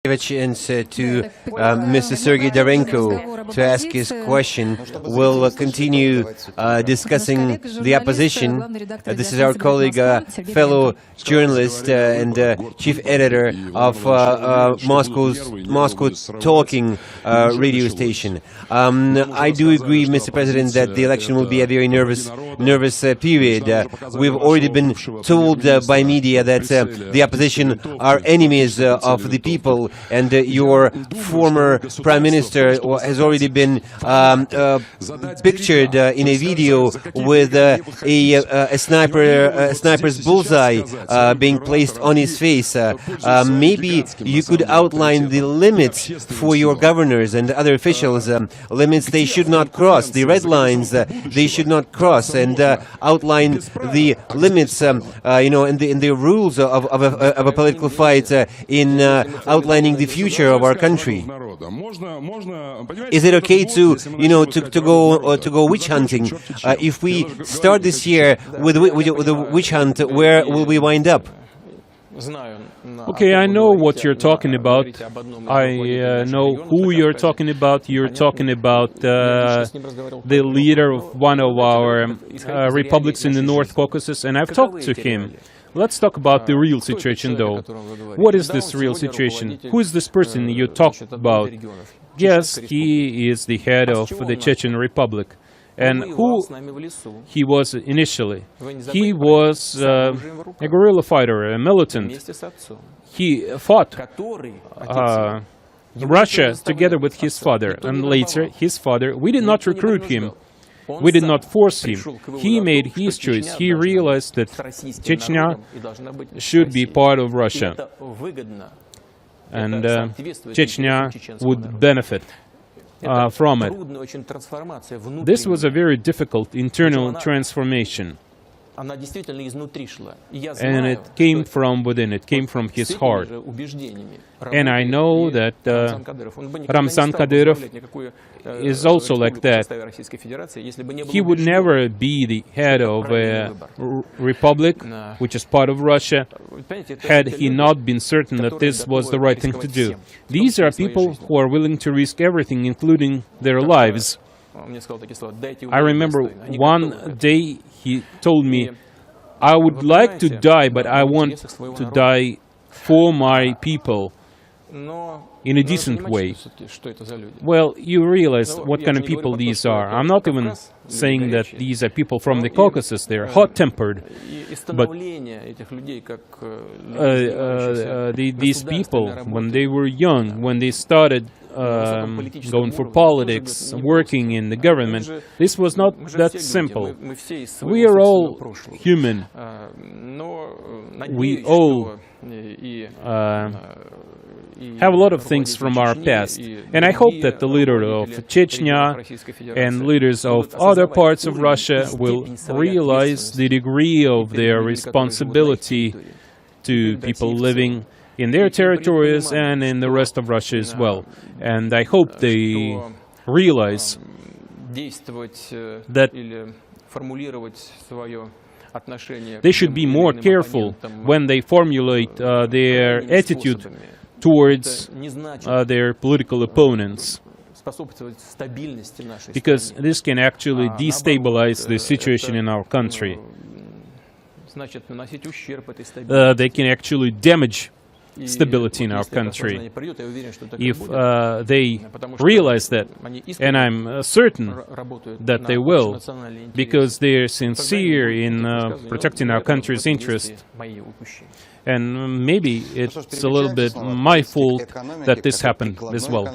Give a chance to Mr. Sergei Darenko to ask his question. We'll continue discussing the opposition. This is our colleague, fellow journalist and chief editor of Moscow Talking radio station. I do agree, Mr. President, that the election will be a very nervous period. We've already been told by media that the opposition are enemies of the people. And your former prime minister has already been pictured in a video with a sniper's bullseye being placed on his face. Maybe you could outline the limits for your governors and other officials, limits they should not cross, the red lines they should not cross, and outline the limits, and the rules of a political fight in outlining the future of our country. Is it okay to go witch hunting? If we start this year with a witch hunt, where will we wind up? Okay, I know what you're talking about. I know who you're talking about. You're talking about the leader of one of our republics in the North Caucasus, and I've talked to him. Let's talk about the real situation, though. What is this real situation? Who is this person you talked about? Yes, he is the head of the Chechen Republic. And who he was initially? He was a guerrilla fighter, a militant. He fought Russia together with his father, and later his father, we did not recruit him. We did not force him. He made his choice. He realized that Chechnya should be part of Russia. And Chechnya would benefit from it. This was a very difficult internal transformation. And it came from within, it came from his heart. And I know that Ramzan Kadyrov is also like that. He would never be the head of a republic, which is part of Russia, had he not been certain that this was the right thing to do. These are people who are willing to risk everything, including their lives. I remember one day he told me, I would like to die, but I want to die for my people in a decent way. Well, you realize what kind of people these are. I'm not even saying that these are people from the Caucasus. They're hot-tempered. But these people, when they were young, when they started going for politics, working in the government, this was not that simple. We are all human. We all have a lot of things from our past. And I hope that the leader of Chechnya and leaders of other parts of Russia will realize the degree of their responsibility to people living in their territories and in the rest of Russia as well. And I hope they realize that they should be more careful when they formulate their attitude towards their political opponents, because this can actually destabilize the situation in our country. They can actually damage stability in our country. If they realize that, and I'm certain that they will, because they're sincere in protecting our country's interest. And maybe it's a little bit my fault that this happened as well.